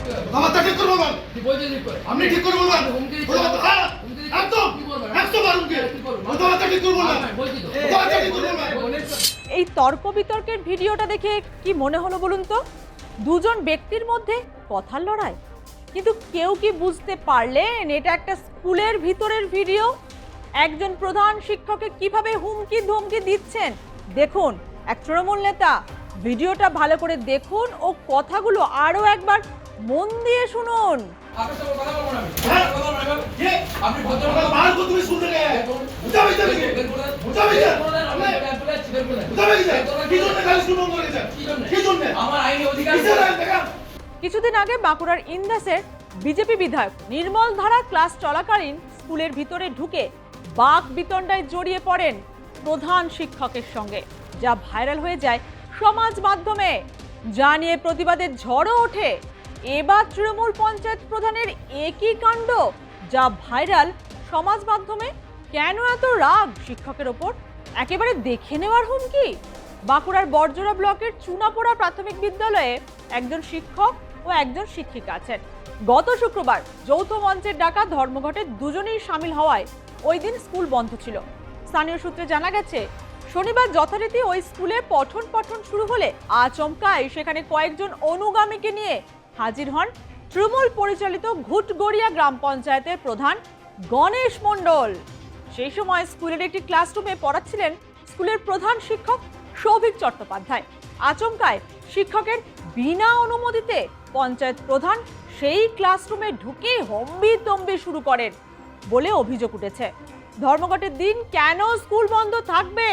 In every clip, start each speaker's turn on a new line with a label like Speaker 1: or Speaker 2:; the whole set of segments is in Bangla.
Speaker 1: কথাবার্তা ঠিক করে বলবেন। আপনি ঠিক করে বলবেন। একদম একদম কথাবার্তা ঠিক করে বলবেন। কথাবার্তা ঠিক করে বলবেন।
Speaker 2: এই তর্ক বিতর্কের ভিডিওটা দেখে কি মনে হলো বলুন তো? দুজন ব্যক্তির মধ্যে কথার লড়াই, কিন্তু কেউ কি বুঝতে পারলেন এটা একটা স্কুলের ভিতরের ভিডিও? একজন প্রধান শিক্ষককে কিভাবে হুমকি ধমকি দিচ্ছেন দেখুন। এক তৃণমূল নেতা, ভিডিওটা ভালো করে দেখুন ও কথাগুলো আরো একবার মন দিয়ে শুনুন।
Speaker 1: আপনি ভদ্রভাবে বার করতে তুমি শুনতে গেলে বুঝাবে কি বুঝাবে কি জন্য গালি শুনবো করেছেন কি জন্য আমার আইনি অধিকার দেখা।
Speaker 2: কিছুদিন আগে বাঁকুড়ার ইন্দাসের বিজেপি বিধায়ক নির্মল ধারা ক্লাস চলাকালীন স্কুলের ভিতরে ঢুকে বাক বিতণ্ডায় জড়িয়ে পড়েন প্রধান শিক্ষকের সঙ্গে, যা ভাইরাল হয়ে যায় সমাজ মাধ্যমে। যা নিয়ে প্রতিবাদের ঝড়ও ওঠে। এবার তৃণমূল পঞ্চায়েত প্রধানের একই কাণ্ড, যা ভাইরাল সমাজ মাধ্যমে। কেন এত রাগ শিক্ষকের ওপর? একেবারে দেখে নেওয়ার হুমকি। বাঁকুড়ার বড়জোড়া ব্লকের চুনাপোড়া প্রাথমিক বিদ্যালয়ে একজন শিক্ষক ও একজন শিক্ষিকা আছেন। গত শুক্রবার যৌথ মঞ্চের ডাকা ধর্মঘটে দুজনেই সামিল হওয়ায় ওই দিন স্কুল বন্ধ ছিল। স্থানীয় সূত্রে জানা গেছে, শনিবার যথারীতি ওই স্কুলে পঠন পাঠন শুরু হলে আচমকায় সেখানে কয়েকজন অনুগামীকে নিয়ে হাজির হন তৃণমূল পরিচালিত ঘুটগড়িয়া গ্রাম পঞ্চায়েতের প্রধান গণেশ মণ্ডল। সেই সময় স্কুলের একটি ক্লাসরুমে পড়াচ্ছিলেন স্কুলের প্রধান শিক্ষক সৌভিক চট্টোপাধ্যায়। আচমকায় শিক্ষকের বিনা অনুমতিতে পঞ্চায়েত প্রধান সেই ক্লাসরুমে ঢুকে হম্বিতম্বি শুরু করেন বলে অভিযোগ উঠেছে। ধর্মঘটের দিন কেন স্কুল বন্ধ থাকবে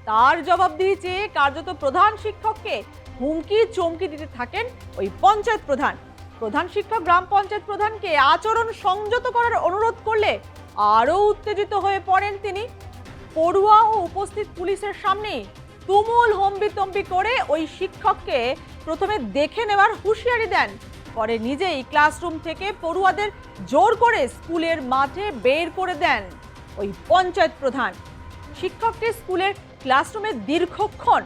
Speaker 2: তার জবাবদিহি চেয়ে কার্যত প্রধান শিক্ষককে হুমকি চমকি দিতে থাকেন ওই পঞ্চায়েত প্রধান। প্রধান শিক্ষক গ্রাম পঞ্চায়েত প্রধানকে আচরণ সংযত করার অনুরোধ করলে আরও উত্তেজিত হয়ে পড়েন তিনি। পড়ুয়া ও উপস্থিত পুলিশের সামনে তুমুল হম্বিতম্বি করে ওই শিক্ষককে প্রথমে দেখে নেওয়ার হুঁশিয়ারি দেন, পরে নিজেই ক্লাসরুম থেকে পড়ুয়াদের জোর করে স্কুলের মাঠে বের করে দেন ওই পঞ্চায়েত প্রধান। শিক্ষককে স্কুলের ক্লাসরুমে দীর্ঘক্ষণ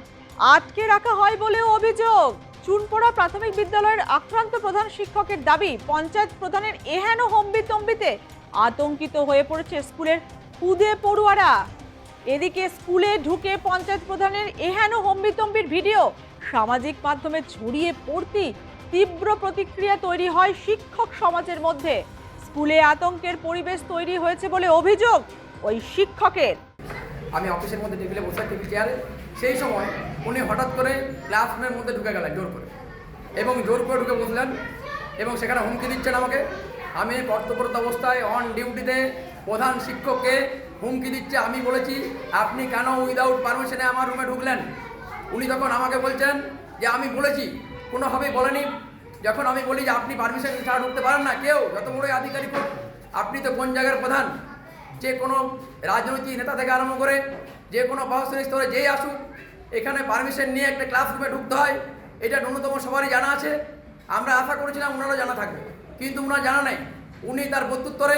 Speaker 2: আটকে রাখা হয় বলেও অভিযোগ। চুনপোড়া প্রাথমিক বিদ্যালয়ের আক্রান্ত প্রধান শিক্ষকের দাবি, পঞ্চায়েত প্রধানের এহেন হম্বিতম্বিতে আতঙ্কিত হয়ে পড়েছে স্কুলের খুদে পড়ুয়ারা। এদিকে স্কুলে ঢুকে পঞ্চায়েত প্রধানের এহেন হম্বিতম্বির ভিডিও সামাজিক মাধ্যমে ছড়িয়ে পড়তেই তীব্র প্রতিক্রিয়া তৈরি হয় শিক্ষক সমাজের মধ্যে। স্কুলে আতঙ্কের পরিবেশ তৈরি হয়েছে বলে অভিযোগ ওই শিক্ষকের।
Speaker 3: আমি অফিসের মধ্যে টেবিলে বসে টেবিল চেয়ারে, সেই সময় উনি হঠাৎ করে ক্লাসরুমের মধ্যে ঢুকে গেলেন জোর করে, এবং জোর করে ঢুকে বসলেন এবং সেখানে হুমকি দিচ্ছেন আমাকে। আমি কর্তব্যরত অবস্থায় অন ডিউটিতে প্রধান শিক্ষককে হুমকি দিচ্ছে। আমি বলেছি আপনি কেন উইদাউট পারমিশনে আমার রুমে ঢুকলেন? উনি তখন আমাকে বলছেন যে আমি বলেছি, কোনোভাবেই বলেনি। যখন আমি বলি যে আপনি পারমিশন ছাড়া ঢুকতে পারেন না, কেউ যত বড়ই আধিকারিক হোক, আপনি তো কোন জায়গার প্রধান? যে কোনো রাজনৈতিক নেতা থেকে আরম্ভ করে যে কোনো প্রশাসনিক স্তরে যেই আসুক, এখানে পারমিশন নিয়ে একটা ক্লাসরুমে ঢুকতে হয়, এটা ন্যূনতম সবারই জানা আছে। আমরা আশা করেছিলাম ওনারও জানা থাকবে, কিন্তু ওনার জানা নেই। উনি তার প্রত্যুত্তরে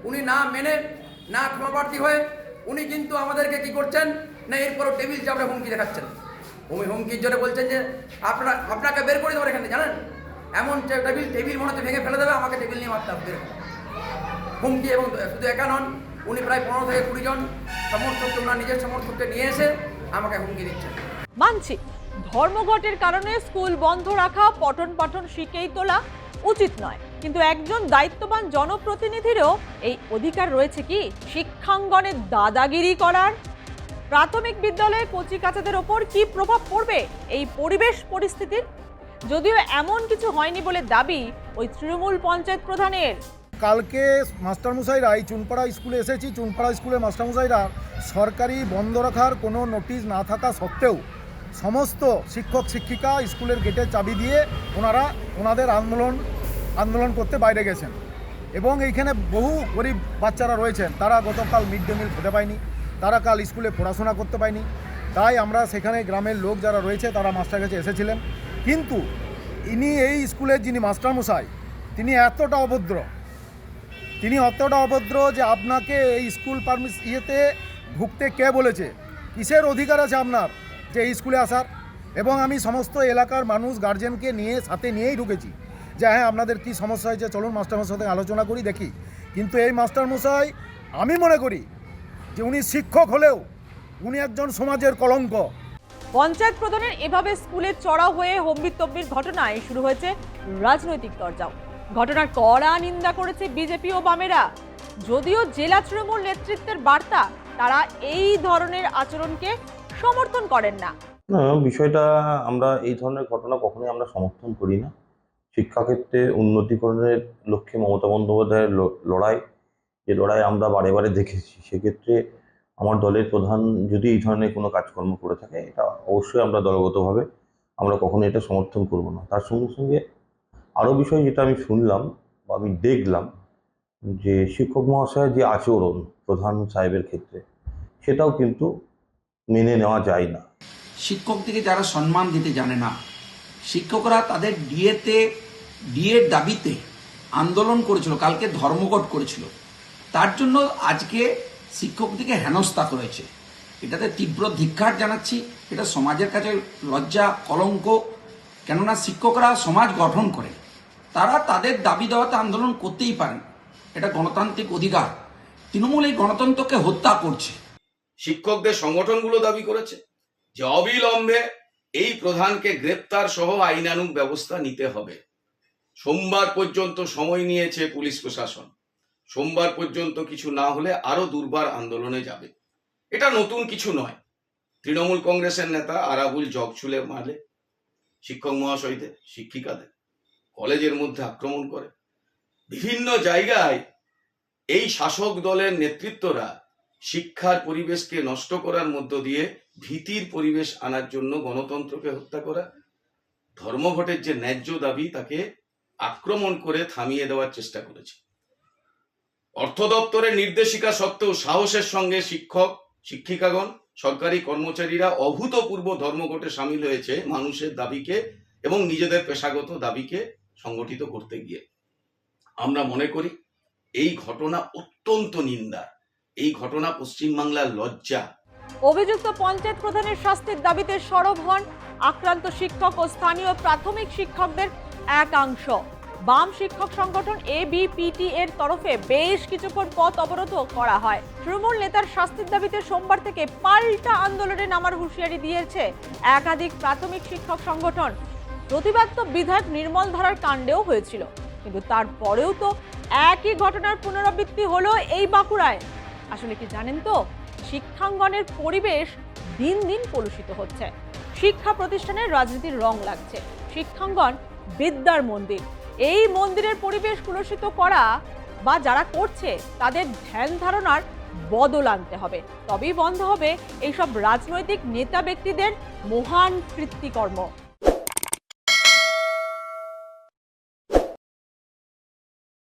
Speaker 3: উনি না মেনে, না ক্ষমাপ্রার্থী হয়ে উনি কিন্তু আমাদেরকে কি করছেন না, এরপরও টেবিল চাপড়ে হুমকি দেখাচ্ছেন। উনি হুমকির জোরে বলছেন যে আপনাকে বের করে দেবো এখানে, জানেন এমন টেবিল মনে হচ্ছে ভেঙে ফেলে দেবে, আমাকে টেবিল নিয়ে মারতে হবে হুমকি। এবং শুধু একা নন, উনি প্রায় 15 থেকে 20 জন সমর্থককে, ওনার নিজের সমর্থককে নিয়ে এসে আমাকে হুমকি দিচ্ছেন।
Speaker 2: মানছি, ধর্মঘটের কারণে স্কুল বন্ধ রাখা, পঠন পাঠন শিখেই তোলা উচিত নয়, কিন্তু একজন দায়িত্ববান জনপ্রতিনিধিরও এই অধিকার রয়েছে কি শিক্ষাঙ্গনে দাদাগিরি করার? প্রাথমিক বিদ্যালয়ে কচিকাচাদের ওপর কি প্রভাব পড়বে এই পরিবেশ পরিস্থিতির? যদিও এমন কিছু হয়নি বলে দাবি ওই তৃণমূল পঞ্চায়েত প্রধানের।
Speaker 4: কালকে মাস্টারমশাইরা এই চুনপাড়া স্কুলে এসেছি, চুনপাড়া স্কুলের মাস্টারমশাইরা সরকারি বন্ধ রাখার কোনো নোটিশ না থাকা সত্ত্বেও সমস্ত শিক্ষক শিক্ষিকা স্কুলের গেটে চাবি দিয়ে ওনাদের আন্দোলন করতে বাইরে গেছেন। এবং এইখানে বহু গরিব বাচ্চারা রয়েছেন, তারা গতকাল মিড ডে মিল খেতে পায়নি, তারা কাল স্কুলে পড়াশোনা করতে পায়নি। তাই আমরা সেখানে গ্রামের লোক যারা রয়েছে তারা মাস্টার কাছে এসেছিলেন। কিন্তু ইনি এই স্কুলের যিনি মাস্টারমশাই, তিনি এতটা অভদ্র যে আপনাকে এই স্কুল ইয়েতে ঢুকতে কে বলেছে? কিসের অধিকার আছে আপনার যে এই স্কুলে আসার? এবং আমি সমস্ত এলাকার মানুষ গার্জেনকে সাথে নিয়েই ঢুকেছি যে হ্যাঁ আপনাদের কী সমস্যা হয়েছে, চলুন মাস্টারমশাই সাথে আলোচনা করি, দেখি। কিন্তু এই মাস্টারমশাই, আমি মনে করি যে উনি শিক্ষক হলেও উনি একজন সমাজের কলঙ্ক।
Speaker 2: পঞ্চায়েত প্রধানের এভাবে স্কুলে চড়াও হয়ে হম্বিতম্বির ঘটনায় শুরু হয়েছে রাজনৈতিক তরজাও। ঘটনার কড়া নিন্দা করেছে বিজেপি ও বামেরা। যদিও জেলা তৃণমূল নেতৃত্বের বার্তা, তারা এই ধরনের আচরণকে সমর্থন করেন না।
Speaker 5: বিষয়টা আমরা এই ধরনের ঘটনা কখনোই আমরা সমর্থন করি না। শিক্ষাক্ষেত্রে উন্নতিকরণের লক্ষ্যে মমতা বন্দ্যোপাধ্যায়ের লড়াই, যে লড়াই আমরা বারে বারে দেখেছি, সেক্ষেত্রে আমার দলের প্রধান যদি এই ধরনের কোনো কাজকর্ম করে থাকে, এটা অবশ্যই আমরা দলগতভাবে আমরা কখনো এটা সমর্থন করব না। তার সঙ্গে সঙ্গে আরও বিষয় যেটা আমি শুনলাম বা আমি দেখলাম, যে শিক্ষক মহাশয়ের যে আচরণ প্রধান সাহেবের ক্ষেত্রে, সেটাও কিন্তু মেনে নেওয়া যায় না।
Speaker 6: শিক্ষকদেরকে যারা সম্মান দিতে জানে না, শিক্ষকরা তাদের ডিএর দাবিতে আন্দোলন করেছিল, কালকে ধর্মঘট করেছিল, তার জন্য আজকে শিক্ষকদেরকে হেনস্থা করেছে। এটাতে তীব্র ধিক্কার জানাচ্ছি। এটা সমাজের কাছে লজ্জা, কলঙ্ক। কেননা শিক্ষকরা সমাজ গঠন করে, তারা তাদের দাবি দেওয়াতে আন্দোলন করতেই পারেন, এটা গণতান্ত্রিক অধিকার। তৃণমূল এই গণতন্ত্রকে হত্যা করছে।
Speaker 7: শিক্ষকদের সংগঠনগুলো দাবি করেছে যে অবিলম্বে এই প্রধানকে গ্রেপ্তার সহ আইনানুগ ব্যবস্থা নিতে হবে। সোমবার পর্যন্ত সময় নিয়েছে পুলিশ প্রশাসন। সোমবার পর্যন্ত কিছু না হলে আরো দুর্বার আন্দোলনে যাবে। এটা নতুন কিছু নয়। তৃণমূল কংগ্রেসের নেতা আরাবুল জগ ছুলে মারলে শিক্ষক মহাশয়দের, শিক্ষিকাদের, কলেজের মধ্যে আক্রমণ করে। বিভিন্ন জায়গায় এই শাসক দলের নেতৃত্বরা শিক্ষার পরিবেশকে নষ্ট করার মধ্য দিয়ে ভীতির পরিবেশ আনার জন্য গণতন্ত্রকে হত্যা করা, ধর্মঘটের যে ন্যায্য দাবি তাকে আক্রমণ করে থামিয়ে দেওয়ার চেষ্টা করেছে। অর্থ দপ্তরের নির্দেশিকা সত্ত্বেও সাহসের সঙ্গে শিক্ষক, শিক্ষিকাগণ, সরকারি কর্মচারীরা অভূতপূর্ব ধর্মঘটে সামিল হয়েছে মানুষের দাবিকে এবং নিজেদের পেশাগত দাবিকে সংগঠিত করতে গিয়ে। আমরা মনে করি এই ঘটনা অত্যন্ত নিন্দা। এই ঘটনা পশ্চিমবাংলার লজ্জা।
Speaker 2: অভিযুক্ত পঞ্চায়েত প্রধানের শাস্তির দাবিতে সরব হন আক্রান্ত শিক্ষক ও স্থানীয় প্রাথমিক শিক্ষকদের একাংশ। বাম শিক্ষক সংগঠন ABPT এর তরফে বেশ কিছুক্ষণ পথ অবরোধ করা হয়। তৃণমূল নেতার শাস্তির দাবিতে সোমবার থেকে পাল্টা আন্দোলনে নামার হুঁশিয়ারি দিয়েছে একাধিক প্রাথমিক শিক্ষক সংগঠন। প্রতিবাদ তো বিধায়ক নির্মল ধারার কাণ্ডেও হয়েছিল, কিন্তু তারপরেও তো একই ঘটনার পুনরাবৃত্তি হলো এই বাঁকুড়ায়। আসলে কি জানেন তো, শিক্ষাঙ্গনের পরিবেশ দিন দিন কলুষিত হচ্ছে। শিক্ষা প্রতিষ্ঠানের রাজনীতির রং লাগছে। শিক্ষাঙ্গন বিদ্যার মন্দির। এই মন্দিরের পরিবেশ কলুষিত করা বা যারা করছে তাদের ধ্যান ধারণার বদল আনতে হবে, তবেই বন্ধ হবে এইসব রাজনৈতিক নেতা ব্যক্তিদের মহান কৃত্তিকর্ম।